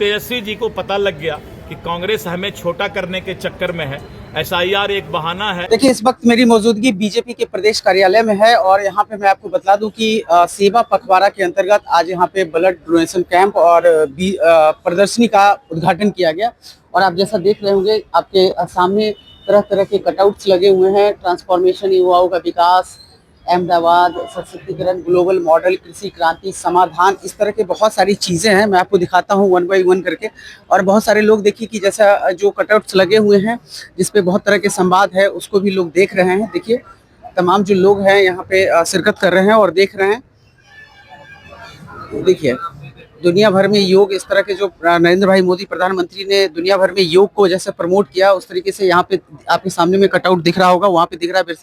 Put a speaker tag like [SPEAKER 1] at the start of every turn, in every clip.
[SPEAKER 1] तेजस्वी जी को पता लग गया कि कांग्रेस हमें छोटा करने के चक्कर में है। एसआईआर एक बहाना है।
[SPEAKER 2] देखिए, इस वक्त मेरी मौजूदगी बीजेपी के प्रदेश कार्यालय में है और यहाँ पे मैं आपको बता दूं कि सेवा पखवाड़ा के अंतर्गत आज यहाँ पे ब्लड डोनेशन कैंप और प्रदर्शनी का उद्घाटन किया गया। और आप जैसा देख रहे होंगे, आपके सामने तरह तरह के कटआउट्स लगे हुए हैं। ट्रांसफॉर्मेशन, युवाओं का विकास, अहमदाबाद, सशक्तिकरण, ग्लोबल मॉडल, कृषि क्रांति, समाधान, इस तरह के बहुत सारी चीज़ें हैं। मैं आपको दिखाता हूँ वन बाय वन करके। और बहुत सारे लोग देखिए कि जैसा जो कटआउट्स लगे हुए हैं जिस पे बहुत तरह के संवाद है, उसको भी लोग देख रहे हैं। देखिए, तमाम जो लोग हैं यहाँ पे शिरकत कर रहे हैं और देख रहे हैं। देखिए, दुनिया भर में योग, इस तरह के जो नरेंद्र भाई मोदी प्रधानमंत्री ने दुनिया भर में योग को जैसे प्रमोट किया, उस तरीके से यहाँ पे आपके सामने में कटआउट दिख रहा होगा, वहाँ पे दिख रहा है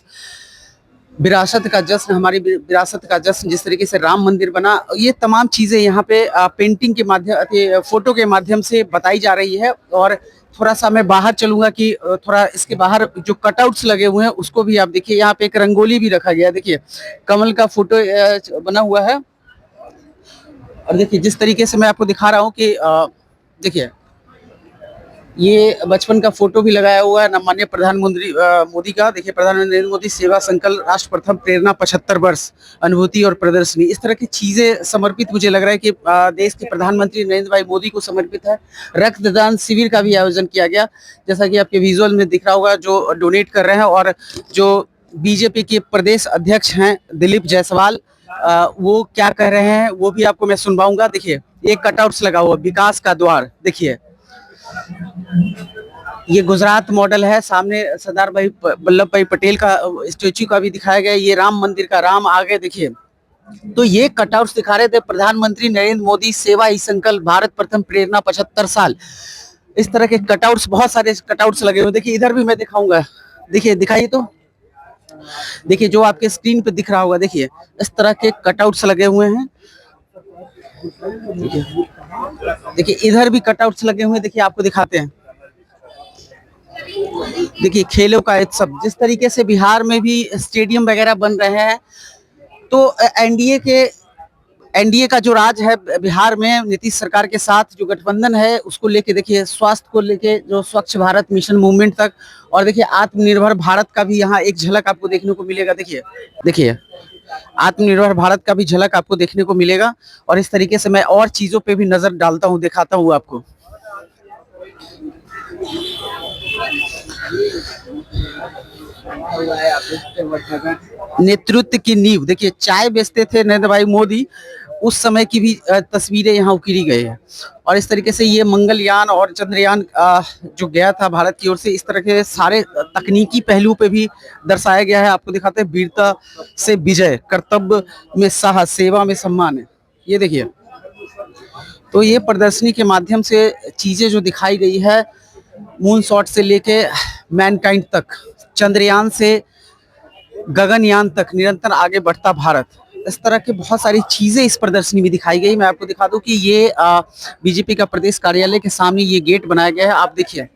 [SPEAKER 2] विरासत का जश्न, हमारी विरासत का जश्न। जिस तरीके से राम मंदिर बना, ये तमाम चीज़ें यहाँ पे पेंटिंग के माध्यम, फोटो के माध्यम से बताई जा रही है। और थोड़ा सा मैं बाहर चलूंगा कि थोड़ा इसके बाहर जो कटआउट्स लगे हुए हैं उसको भी आप देखिए। यहाँ पे एक रंगोली भी रखा गया है, देखिए कमल का फोटो बना हुआ है। और देखिए जिस तरीके से मैं आपको दिखा रहा हूँ कि देखिए ये बचपन का फोटो भी लगाया हुआ है माननीय प्रधानमंत्री मोदी का। देखिए, प्रधानमंत्री नरेंद्र मोदी सेवा संकल्प राष्ट्र प्रथम प्रेरणा 75 वर्ष अनुभूति और प्रदर्शनी, इस तरह की चीजें समर्पित मुझे लग रहा है कि देश के प्रधानमंत्री नरेंद्र भाई मोदी को समर्पित है। रक्तदान शिविर का भी आयोजन किया गया, जैसा कि आपके विजुअल में दिख रहा होगा, जो डोनेट कर रहे हैं। और जो बीजेपी के प्रदेश अध्यक्ष हैं दिलीप जायसवाल, वो क्या कह रहे हैं वो भी आपको मैं सुनवाऊंगा। देखिए, एक कटआउट्स लगा हुआ विकास का द्वार। देखिए, ये गुजरात मॉडल है। सामने सरदार भाई वल्लभ भाई पटेल का स्टेच्यू का भी दिखाया गया। ये राम मंदिर का राम आगे देखिए। तो ये कटआउट्स दिखा रहे थे प्रधानमंत्री नरेंद्र मोदी सेवा ही संकल्प भारत प्रथम प्रेरणा 75 साल। इस तरह के कटआउट्स, बहुत सारे कटआउट्स लगे हुए। देखिए, इधर भी मैं दिखाऊंगा। देखिए, दिखाइए तो देखिए, जो आपके स्क्रीन पे दिख रहा होगा, देखिए इस तरह के कटआउट्स लगे हुए हैं। देखिए, इधर भी कटआउट्स लगे हुए हैं। देखिए, आपको दिखाते हैं। देखिए, खेलों का उत्सव, जिस तरीके से बिहार में भी स्टेडियम वगैरह बन रहे हैं, तो एनडीए का जो राज है बिहार में, नीतीश सरकार के साथ जो गठबंधन है, उसको लेके देखिए, स्वास्थ्य को लेके जो स्वच्छ भारत मिशन मूवमेंट तक, और देखिए आत्मनिर्भर भारत का भी यहाँ एक झलक आपको देखने को मिलेगा। देखिए आत्मनिर्भर भारत का भी झलक आपको देखने को मिलेगा। और इस तरीके से मैं और चीजों पे भी नजर डालता हूँ, दिखाता हूँ आपको। नेतृत्व की नींव, देखिए चाय बेचते थे नरेंद्र भाई मोदी, उस समय की भी तस्वीरें यहाँ उकेरी गई है। और इस तरीके से ये मंगलयान और चंद्रयान जो गया था भारत की ओर से, इस तरह के सारे तकनीकी पहलू पे भी दर्शाया गया है। आपको दिखाते हैं, वीरता से विजय, कर्तव्य में साहस, सेवा में सम्मान है। ये देखिए, तो ये प्रदर्शनी के माध्यम से चीजें जो दिखाई गई है, मून शॉट से लेके मैनकाइंड तक, चंद्रयान से गगनयान तक निरंतर आगे बढ़ता भारत, इस तरह के बहुत सारी चीजें इस प्रदर्शनी में दिखाई गई। मैं आपको दिखा दूं कि ये बीजेपी का प्रदेश कार्यालय के सामने ये गेट बनाया गया है। आप देखिए,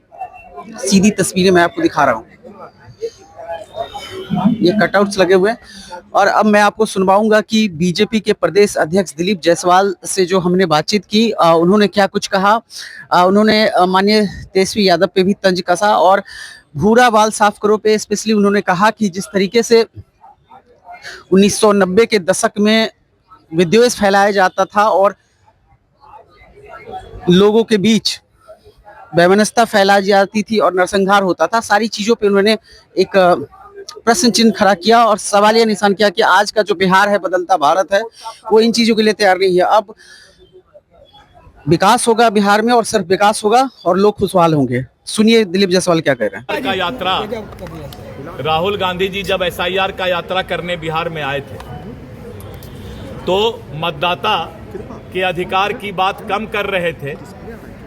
[SPEAKER 2] सीधी तस्वीरें मैं आपको दिखा रहा हूँ। ये कटआउट्स लगे हुए हैं। और अब मैं आपको सुनवाऊंगा कि बीजेपी के प्रदेश अध्यक्ष दिलीप जायसवाल से जो हमने बातचीत की, उन्होंने क्या कुछ कहा। उन्होंने माननीय तेजस्वी यादव पे भी तंज कसा, और भूरा बाल साफ करो पे स्पेशली उन्होंने कहा कि जिस तरीके से 1990 के दशक में विद्वेष फैलाया जाता था और लोगों के बीच वैमनस्यता फैलाई जाती थी और नरसंहार होता था, सारी चीजों पे उन्होंने एक प्रश्न चिन्ह खड़ा किया और सवालिया निशान किया कि आज का जो बिहार है, बदलता भारत है, वो इन चीजों के लिए तैयार नहीं है। अब विकास होगा बिहार में, और सिर्फ विकास होगा और लोग खुशहाल होंगे। सुनिए दिलीप जायसवाल क्या कह रहे हैं।
[SPEAKER 1] का यात्रा, राहुल गांधी जी जब एसआईआर का यात्रा करने बिहार में आए थे, तो मतदाता के अधिकार की बात कम कर रहे थे।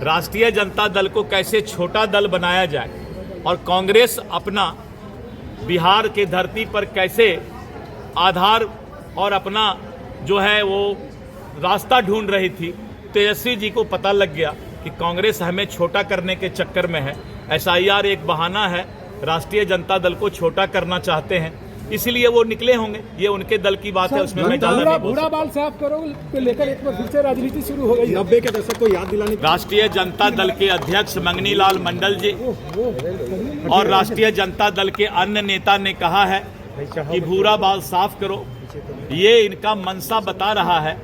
[SPEAKER 1] राष्ट्रीय जनता दल को कैसे छोटा दल बनाया जाए और कांग्रेस अपना बिहार के धरती पर कैसे आधार और अपना जो है वो रास्ता ढूंढ रही थी। तेजस्वी जी को पता लग गया कि कांग्रेस हमें छोटा करने के चक्कर में है। एसआईआर एक बहाना है, राष्ट्रीय जनता दल को छोटा करना चाहते हैं। इसलिए वो निकले होंगे। ये उनके दल की बात है, उसमें मैं ज्यादा नहीं बोल
[SPEAKER 3] भूरा बाल साफ करो को लेकर एक बार फिर से राजनीति शुरू हो गई। 90 के दशक को याद दिलाने
[SPEAKER 1] राष्ट्रीय जनता दल के अध्यक्ष मंगनी लाल मंडल जी और राष्ट्रीय जनता दल के अन्य नेता ने कहा है कि भूरा बाल साफ करो। ये इनका मनसा बता रहा है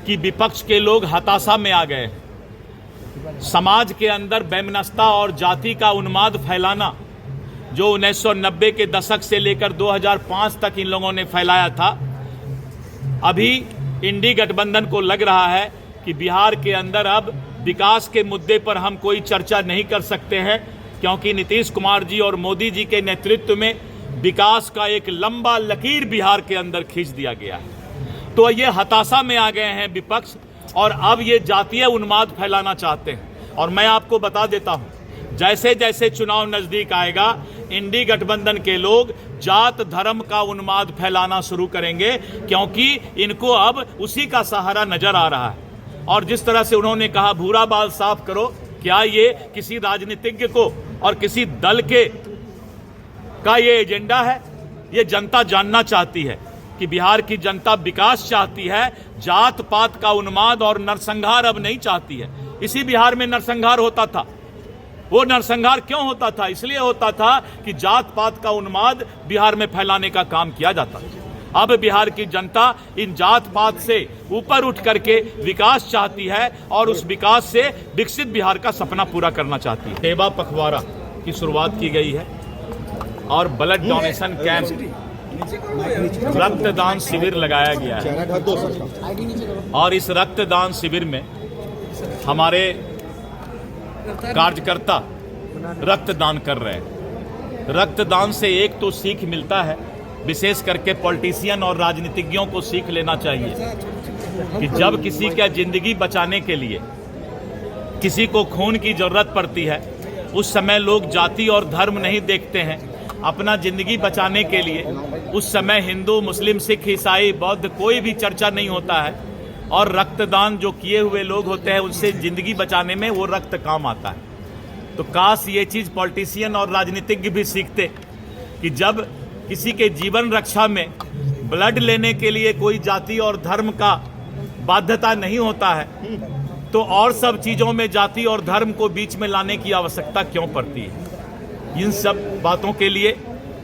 [SPEAKER 1] कि विपक्ष के लोग हताशा में आ गए। समाज के अंदर वैमनस्यता और जाति का उन्माद फैलाना जो 1990 के दशक से लेकर 2005 तक इन लोगों ने फैलाया था, अभी इंडी गठबंधन को लग रहा है कि बिहार के अंदर अब विकास के मुद्दे पर हम कोई चर्चा नहीं कर सकते हैं, क्योंकि नीतीश कुमार जी और मोदी जी के नेतृत्व में विकास का एक लंबा लकीर बिहार के अंदर खींच दिया गया है। तो ये हताशा में आ गए हैं विपक्ष और अब ये जातीय उन्माद फैलाना चाहते हैं। और मैं आपको बता देता हूं, जैसे जैसे चुनाव नजदीक आएगा, इंडी गठबंधन के लोग जात धर्म का उन्माद फैलाना शुरू करेंगे, क्योंकि इनको अब उसी का सहारा नजर आ रहा है। और जिस तरह से उन्होंने कहा भूरा बाल साफ करो, क्या ये किसी राजनीतिज्ञ को और किसी दल का ये एजेंडा है? ये जनता जानना चाहती है कि बिहार की जनता विकास चाहती है, जात पात का उन्माद और नरसंहार अब नहीं चाहती है। इसी बिहार में नरसंहार होता था। वो नरसंहार क्यों होता था? इसलिए होता था कि जात पात का उन्माद बिहार में फैलाने का काम किया जाता था। अब बिहार की जनता इन जात पात से ऊपर उठ करके विकास चाहती है और उस विकास से विकसित बिहार का सपना पूरा करना चाहती है। सेवा पखवाड़ा की शुरुआत की गई है और ब्लड डोनेशन कैंप, रक्तदान शिविर लगाया गया है। और इस रक्तदान शिविर में हमारे कार्यकर्ता रक्तदान कर रहे हैं। रक्तदान से एक तो सीख मिलता है, विशेष करके पॉलिटिशियन और राजनीतिज्ञों को सीख लेना चाहिए कि जब किसी का जिंदगी बचाने के लिए किसी को खून की जरूरत पड़ती है, उस समय लोग जाति और धर्म नहीं देखते हैं। अपना जिंदगी बचाने के लिए उस समय हिंदू, मुस्लिम, सिख, ईसाई, बौद्ध कोई भी चर्चा नहीं होता है। और रक्तदान जो किए हुए लोग होते हैं, उनसे जिंदगी बचाने में वो रक्त काम आता है। तो काश ये चीज़ पॉलिटिशियन और राजनीतिज्ञ भी सीखते कि जब किसी के जीवन रक्षा में ब्लड लेने के लिए कोई जाति और धर्म का बाध्यता नहीं होता है, तो और सब चीज़ों में जाति और धर्म को बीच में लाने की आवश्यकता क्यों पड़ती है? इन सब बातों के लिए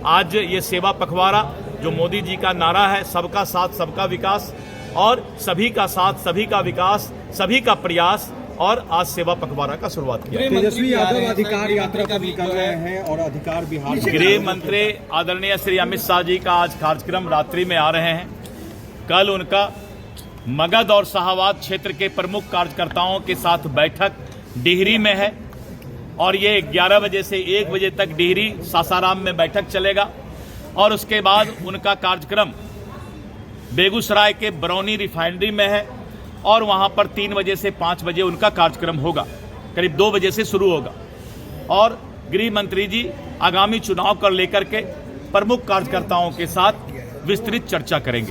[SPEAKER 1] आज ये सेवा पखवाड़ा जो मोदी जी का नारा है, सबका साथ सबका विकास, और सभी का साथ सभी का विकास, सभी का प्रयास, और आज सेवा पखवाड़ा का शुरुआत किया।
[SPEAKER 3] तेजस्वी यादव अधिकार यात्रा पर निकल रहे हैं और अधिकार बिहार।
[SPEAKER 1] गृह मंत्री आदरणीय श्री अमित शाह जी का आज कार्यक्रम रात्रि में आ रहे हैं। कल उनका मगध और शाहाबाद क्षेत्र के प्रमुख कार्यकर्ताओं के साथ बैठक डिहरी में है और ये 11 बजे से 1 बजे तक डिहरी सासाराम में बैठक चलेगा। और उसके बाद उनका कार्यक्रम बेगूसराय के बरौनी रिफाइनरी में है और वहाँ पर 3 बजे से 5 बजे उनका कार्यक्रम होगा, करीब 2 बजे से शुरू होगा। और गृह मंत्री जी आगामी चुनाव को लेकर के प्रमुख कार्यकर्ताओं के साथ विस्तृत चर्चा करेंगे।